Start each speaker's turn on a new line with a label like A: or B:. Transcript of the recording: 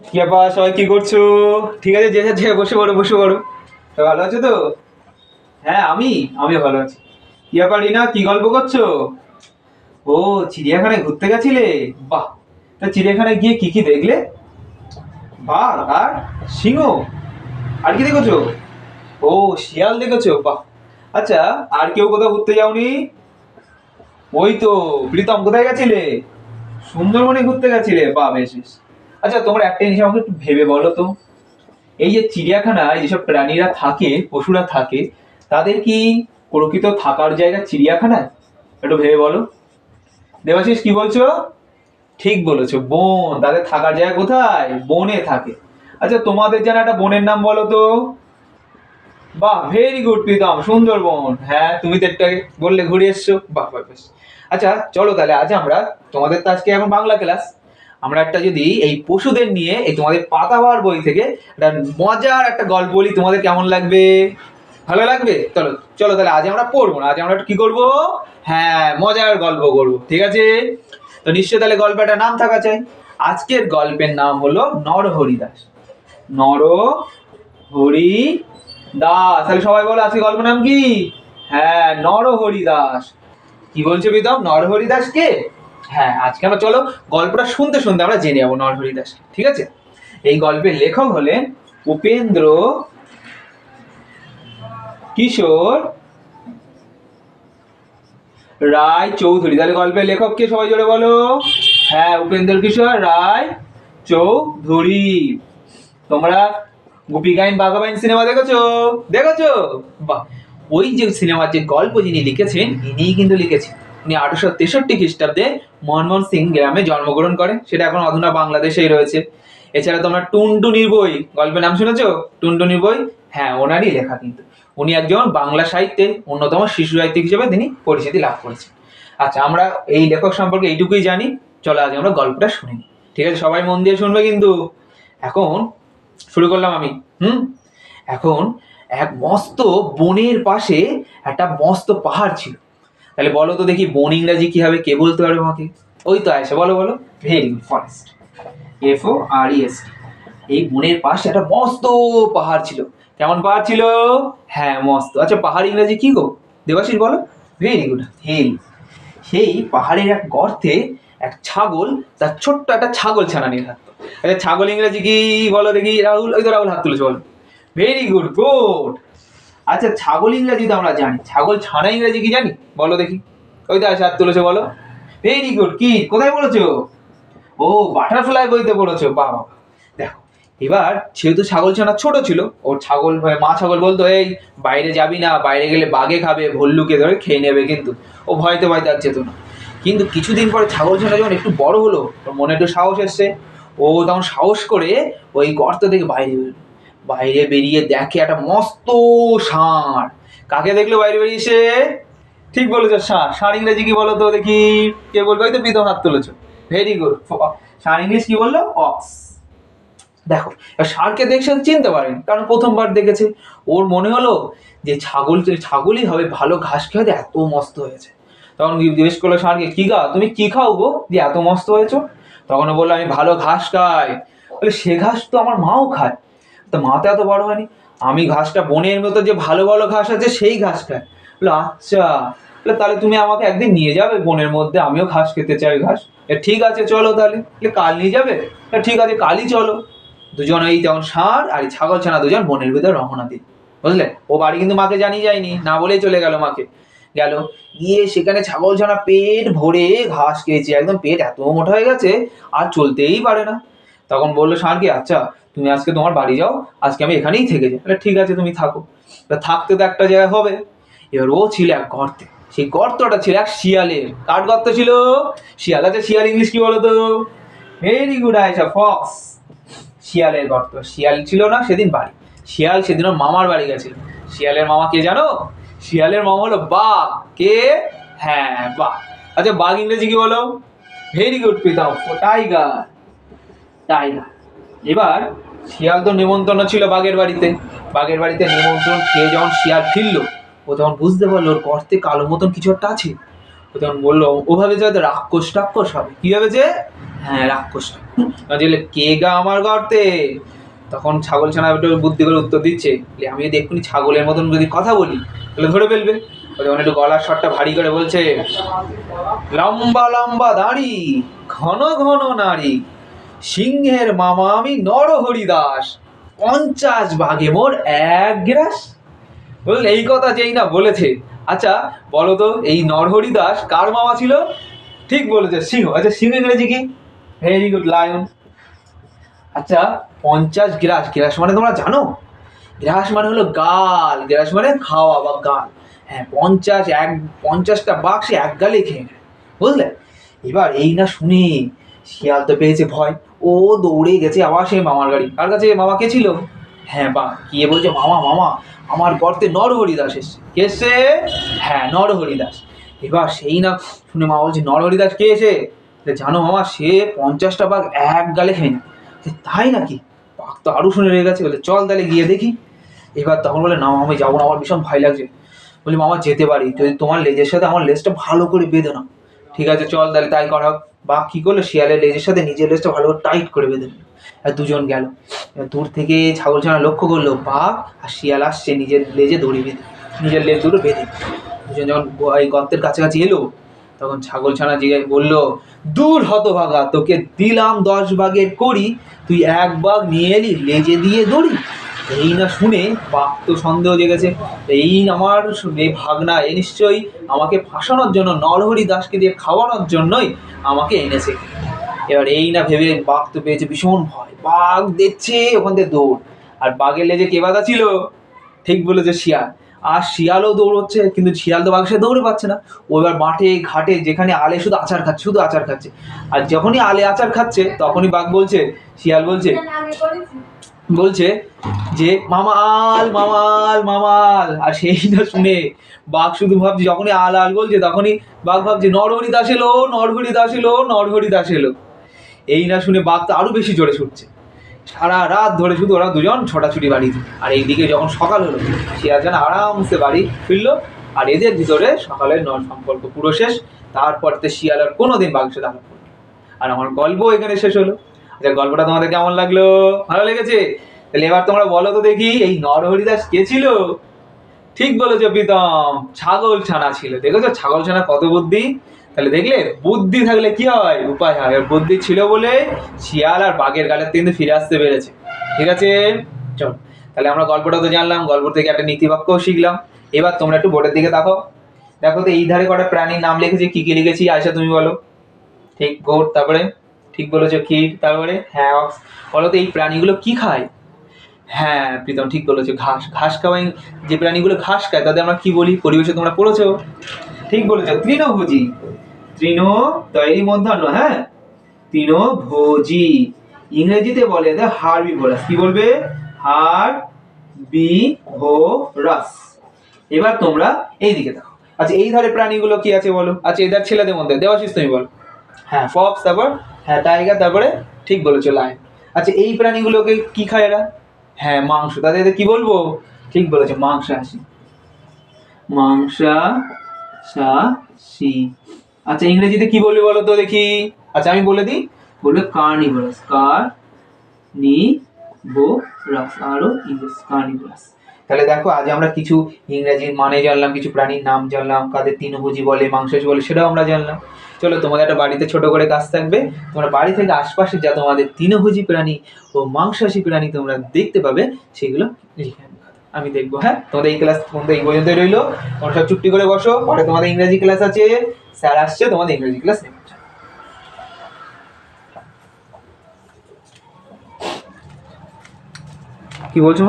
A: কি ব্যাপার, সবাই কি করছো? ঠিক আছে, যে যা যে বসে পড়ো বসে পড়ো। সবাই ভালো আছো তো? হ্যাঁ, আমিও ভালো আছি। কি ব্যাপার রিনা, কি গল্প করছো? ও, চিড়িয়াখানায় ঘুরতে গেছিলে? বাহ। তা চিড়িয়াখানায় গিয়ে কি কি দেখলে? বাঘ আর সিংহ, আর কি দেখেছো? ও, শিয়াল দেখেছো, বাহ। আচ্ছা, আর কেউ কোথাও ঘুরতে যাওনি? ওই তো, প্রীতম কোথায় গেছিলে? সুন্দরবনে ঘুরতে গেছিলে, বাহ, বেশ বেশ। আচ্ছা, তোমরা একটা জিনিস আমাকে একটু ভেবে বলো তো, এই যে চিড়িয়াখানায় যেসব প্রাণীরা থাকে, পশুরা থাকে, তাদের কি প্রকৃত থাকার জায়গা চিড়িয়াখানায়? একটু ভেবে বলো। দেবাশিস, কি বলছো? ঠিক বলেছো, বন। তাদের থাকার জায়গা কোথায়? বনে থাকে। আচ্ছা, তোমাদের জানা একটা বনের নাম বলো তো। বাহ, ভেরি গুড প্রীতম, সুন্দরবন। হ্যাঁ, তুমি তো একটু আগে বললে ঘুরে এসছো, বাহ বাহ, বেশ। আচ্ছা, চলো তাহলে আজ আমরা, তোমাদের তো আজকে এখন বাংলা ক্লাস, আমরা একটা যদি এই পশুদের নিয়ে এই তোমাদের পাতাবার বই থেকে একটা মজার একটা গল্প বলি, তোমাদের কেমন লাগবে? ভালো লাগবে? চলো চলো তাহলে আজ আমরা পড়বো না, আজ আমরা একটু কি করবো? হ্যাঁ, মজার গল্প করবো, ঠিক আছে? তো নিশ্চয়ই তাহলে গল্পটার নাম থাকা চাই। আজকের গল্পের নাম হলো নরহরি দাস। নরহরি দাস। তাহলে সবাই বলো, আজকে গল্পের নাম কি? হ্যাঁ, নরহরি দাস। কি বলছো প্রীতম, নরহরি দাস কে? হ্যাঁ, আজকে আমরা চলো গল্পটা শুনতে শুনতে আমরা জেনে যাবো নরহরি দাস, ঠিক আছে? এই গল্পের লেখক হলেন উপেন্দ্র কিশোর রায় চৌধুরী। তাহলে গল্পের লেখক কে, সবাই জোরে বলো। হ্যাঁ, উপেন্দ্র কিশোর রায় চৌধুরী। তোমরা গুপি গাইন বাঘা বাইন সিনেমা দেখেছো? দেখেছো? বাহ। ওই যে সিনেমার যে গল্প যিনি লিখেছেন, ইনিই কিন্তু লিখেছেন। উনি 1863 খ্রিস্টাব্দে মনমোহন সিং গ্রামে জন্মগ্রহণ করেন, সেটা এখন অধুনা বাংলাদেশেই রয়েছে। এছাড়া তোমরা টুনটুনির বই, গল্পের নাম শুনেছো? টুনটুনির বই, হ্যাঁ, ওনারই লেখা কিন্তু। উনি একজন বাংলা সাহিত্যে অন্যতম শিশু সাহিত্যিক হিসেবে তিনি পরিচিতি লাভ করেছেন। আচ্ছা, আমরা এই লেখক সম্পর্কে এইটুকুই জানি। চলো আজ আমরা গল্পটা শুনি, ঠিক আছে? সবাই মন দিয়ে শুনবে কিন্তু। এখন শুরু করলাম আমি। এখন এক মস্ত বনের পাশে একটা মস্ত পাহাড় ছিল। তাহলে বলো তো দেখি, বন ইংরাজি কি হবে? কে বলতে পারবে আমাকে? ওই তো আয়সা, বলো বলো। Very good, forest. FOREST। এই বনের পাশে একটা মস্ত পাহাড় ছিল। কেমন পাহাড় ছিল? হ্যাঁ, মস্ত। আচ্ছা, পাহাড় ইংরাজি কি গো? দেবাশিস বলো। Very good, hill. সেই পাহাড়ের এক গর্তে এক ছাগল তার ছোট্ট একটা ছাগল ছানা নিয়ে থাকতো। আচ্ছা, ছাগল ইংরাজি কি বলো দেখি? রাহুল, ওই তো রাহুল হাত তুলেছে, বলো। Very good, good. আচ্ছা, ছাগল ইংরাজি তো আমরা জানি, ছাগল ছানা ইংরাজি কি জানি? বলো দেখি। ওই তো হাত তুলেছে, বলো। Very good. কি, কোথায় পড়েছো? ও, বাটারফ্লাই বইতে পড়েছো, বাবা। দেখো, এবার যেহেতু ছাগল ছানা ছোট ছিল, ওর ছাগল মা ছাগল বলতো, এই বাইরে যাবি না, বাইরে গেলে বাঘে খাবে, ভল্লুকে ধরে খেয়ে নেবে কিন্তু। ও ভয়তে ভয়তে আর যেত না। কিন্তু কিছুদিন পরে ছাগল ছানা যখন একটু বড় হলো, ওর মনে একটু সাহস এসছে। ও তখন সাহস করে ওই গর্ত থেকে বাইরে বেরোলো। বাইরে বেরিয়ে দেখে একটা মস্ত ষাঁড়। কাকে দেখলো বাইরে বেরিয়েছে? ঠিক বলেছো, ষাঁড়। ষাঁড় ইংরেজি কি বলো তো দেখি? কে বলবে? ওই তো প্রীতম হাত তুলেছো। Very good. ষাঁড় ইংলিশ কি বললো? অক্স। দেখো, ষাঁড়কে দেখছে, চিনতে পারেনি, কারণ প্রথমবার দেখেছে। ওর মনে হলো যে ছাগলই হবে, ভালো ঘাস খেয়ে এত মস্ত হয়েছে। তখন জিজ্ঞেস করলো ষাঁড়কে, কি গা, তুমি কি খাও গো যে এত মস্ত হয়েছো? তখন ও বললো, আমি ভালো ঘাস খাই। বলে, সে ঘাস তো আমার মাও খায়। তো মা তো এত বড় হয়নি, আমি ঘাসটা বনের মতো যে ভালো ভালো ঘাস আছে সেই ঘাস খায়। বলে, আচ্ছা। বলে, তাহলে তুমি আমাকে একদিন নিয়ে যাবে বনের মধ্যে, আমিও ঘাস খেতে চাই, ঘাস। ঠিক আছে, চলো তাহলে। কাল নিয়ে যাবে? ঠিক আছে, কালই চলো। দুজন, এই যেমন ষাঁড় আর ছাগল ছানা, দুজন বনের ভিতরে রওনা দিল। বুঝলে? ও বাড়ি কিন্তু মাকে জানিয়ে যায়নি, না বলেই চলে গেল মাকে। গেল, গিয়ে সেখানে ছাগল ছানা পেট ভরে ঘাস খেয়েছে, একদম পেট এত মোটা হয়ে গেছে আর চলতেই পারে না। তখন বললো ষাঁড়কে, আচ্ছা তুমি আজকে তোমার বাড়ি যাও, আজকে আমি এখানেই থেকে যাই। ঠিক আছে, তুমি থাকো। তা থাকতে তো একটা জায়গায় হবে। এবার ও ছিল এক গর্তে, সেই গর্তটা ছিল এক শিয়ালের। কার গর্ত ছিল? শিয়াল। আচ্ছা, শিয়াল ইংলিশ কি বলো তো? ভেরি গুড আয়সা, ফক্স। শিয়ালের গর্ত। শিয়াল ছিল না সেদিন বাড়ি, শিয়াল সেদিন ওর মামার বাড়ি গেছিল। শিয়ালের মামা কে জানো? শিয়ালের মামা হলো বাঘ। কে? হ্যাঁ, বাঘ। আচ্ছা, বাঘ ইংরেজি কি বলো? Very good Pritam, tiger. Tiger. এবার শিয়াল তো নিমন্ত্রণ ছিল বাঘের বাড়িতে। বাঘের বাড়িতে নিমন্ত্রণ খেয়ে যখন শিয়াল ফিরল, ও তখন বুঝতে পারলো ওর গর্তে কালো মতন কিছু একটা আছে। ও তখন বললো, ও ভাবে যে হয়তো রাক্ষস টাক্ষস হবে। কি ভেবেছে? হ্যাঁ, রাক্ষস। কে গা আমার গর্তে? তখন ছাগল ছানা একটু বুদ্ধি করে উত্তর দিচ্ছে, আমি যদি এক্ষুনি ছাগলের মতন যদি কথা বলি তাহলে ধরে ফেলবে। যখন একটু গলার স্বরটা ভারী করে বলছে, লম্বা লম্বা দাড়ি, ঘন ঘন নারী, সিংহের মামা আমি নরহরি দাস, 50 ভাগে মোর এক গ্রাস। বুঝলে, এই কথা যেই না বলেছে, আচ্ছা বলো তো এই নরহরি দাস কার মামা ছিল? ঠিক বলেছে, সিংহ। আচ্ছা সিংহ ইংরেজি কি? Very good, lion. আচ্ছা 50 গ্রাস, গ্রাস মানে তোমরা জানো? গ্রাস মানে হলো গাল, গ্রাস মানে খাওয়া বা গাল। হ্যাঁ 50টা বাঘ সে এক গালে খেয়ে নেয়, বুঝলে? এবার এই না শুনে শিয়াল তো পেয়েছে ভয়, ও দৌড়ে গেছে আবার সেই মামার গাড়ি। কার কাছে? মামা কে ছিল? হ্যাঁ বা গিয়ে বলছে, মামা মামা আমার গর্তে নরহরি দাস এসছে। কে এসছে? হ্যাঁ নরহরি দাস। এবার সেই না শুনে মা বলছে, নরহরি দাস কে এসে? জানো মামা, সে 50টা বাঘ এক গালে খেয়ে নেয়। তাই নাকি? বাঘ তো আরো শুনে রেগে গেছে, বলে চল তাহলে গিয়ে দেখি। এবার তখন বলে, না আমি যাবো না, আমার ভীষণ ভয় লাগছে। বলি, মামা যেতে পারি যদি তোমার লেজের সাথে আমার লেজটা ভালো করে বেঁধে নাও। ঠিক আছে চল তাহলে তাই করা হোক। বাঘ কি করলো, শিয়ালের লেজের সাথে নিজের লেজটা ভালো করে টাইট করে বেঁধে নিল। আর দুজন গেল। দূর থেকে ছাগল ছানা লক্ষ্য করলো বাঘ আর শিয়াল আসছে নিজের লেজে দড়ি বেঁধে, নিজের লেজ দুটো বেঁধে। দুজন যখন এই গর্তের কাছাকাছি এলো, তখন ছাগল ছানা জিজ্ঞাসা বললো, দূর হতভাগা, তোকে দিলাম 10 ভাগের করি, তুই 1 ভাগ নিয়ে এলি লেজে দিয়ে দড়ি। এই না শুনে বাঘ তো সন্দেহ জেগেছে, এই আমার এই ভাগনা এ নিশ্চয়ই আমাকে ফাঁসানোর জন্য, নরহরি দাসকে দিয়ে খাওয়ানোর জন্যই আমাকে এনেছে। এবার এই না ভেবে বাঘ তো পেয়েছে ভীষণ ভয়, বাঘ দেখছে ওখান থেকে দৌড়। আর বাঘের লেজে কে বাঁধা ছিল? ঠিক বলেছে, শিয়াল। আর শিয়ালও দৌড়চ্ছে, কিন্তু শিয়াল তো বাঘের সাথে দৌড়ে পাচ্ছে না। ও এবার মাঠে ঘাটে যেখানে আলে শুধু আচার খাচ্ছে, শুধু আচার খাচ্ছে। আর যখনই আলে আচার খাচ্ছে তখনই বাঘ বলছে, শিয়াল বলছে যে মামাল মামাল মামাল। আর সেই না শুনে বাঘ শুধু ভাবছে, যখনই আল আল বলছে তখনই বাঘ ভাবছে, নরহরি দাস এলো, নরহরি দাস এলো, নরহরি দাস এলো। এই না শুনে বাঘ তো আরো বেশি জোরে ছুটছে। সারা রাত ধরে শুধু ওরা দুজন ছোটাছুটি বাড়িতে। আর এইদিকে যখন সকাল হলো, শিয়াল যেন আরামসে বাড়ি ফিরলো। আর এদের ভিতরে সকালের সম্পর্ক পুরো শেষ। তারপর তো শিয়াল আর কোনোদিন বাঘের সাথে আলাপ করলো। আর আমার গল্প এখানে শেষ হলো। আচ্ছা গল্পটা তোমাদের কেমন লাগলো? ভালো লেগেছে? তাহলে এবার তোমরা বলো তো দেখি, এই নরহরি দাস কে ছিল? ঠিক বলেছো প্রীতম, ছাগল ছানা ছিল। দেখেছো ছাগল ছানা কত বুদ্ধি? তাহলে দেখলে বুদ্ধি থাকলে কি হয়, উপায় হয়। আর বুদ্ধি ছিল বলে শিয়াল আর বাঘের গালের থেকে কিন্তু ফিরে আসতে পেরেছে। ঠিক আছে চল, তাহলে আমরা গল্পটা তো জানলাম, গল্প থেকে একটা নীতিবাক্যও শিখলাম। এবার তোমরা একটু বোর্ডের দিকে দেখো, দেখো তো এই ধারে কটা প্রাণীর নাম লিখেছি, কি কি লিখেছি আয়শা তুমি বলো। ঠিক গোট, তারপরে ঠিক বলেছো কীট, তারপরে হ্যাঁ অক্স। বলো তো এই প্রাণীগুলো কি খায়? হ্যাঁ প্রীতম ঠিক বলেছো, ঘাস। ঘাস খাওয়াই যে প্রাণীগুলো ঘাস খায় তাদের আমরা কি বলি? পরিবেশে তোমরা পড়েছো, ঠিক বলেছো, তৃণভোজী। তৃণ তৈরি মধ্যাহ্ন, হ্যাঁ তৃণভোজী। ইংরেজিতে বলে হার্বিভোরাস। কি বলবে? হার্বিভোরাস। এবার তোমরা এই দিকে দেখো। আচ্ছা এই ধারে প্রাণীগুলো কি আছে বলো? আচ্ছা এদের ছেলেদের মধ্যে দেওয়াশিস তুমি বলো। হ্যাঁ ফক্স, তারপর হ্যাঁ টাইগার, তারপরে ঠিক বলেছো লায়ন। আচ্ছা এই প্রাণীগুলোকে কি খায় এরা? হ্যাঁ মাংস। তাদের এদের কি বলবো? ঠিক বলেছো, মাংসাশী। মাংসাশী। আচ্ছা ইংরেজিতে কি বলবে বলো তো দেখি? আচ্ছা আমি বলে দিই, বলবে কার্নিভোরাস। কার্নিভোরাস, আরো ইংরেজি কার্নিভোরাস। তাহলে দেখো আজ আমরা কিছু ইংরেজির মানে জানলাম, কিছু প্রাণীর নাম জানলাম, কাদের তৃণভোজী বলে, মাংসাশী বলে সেটাও আমরা জানলাম। চলো তোমাদের একটা বাড়িতে ছোট করে কাজ থাকবে, তোমরা বাড়ি থেকে আশপাশে যা তোমাদের তৃণভোজী প্রাণী ও মাংসাশী প্রাণী তোমরা দেখতে পাবে সেগুলো লিখে আনবে। আমি দেখবো। হ্যাঁ তোমাদের এই ক্লাস তোমাদের এই পর্যন্ত রইলো। তোমরা সব চুপটি করে বসো, পরে তোমাদের ইংরেজি ক্লাস আছে, স্যার আসছে তোমাদের ইংরেজি ক্লাস নেবে। কি বলছো?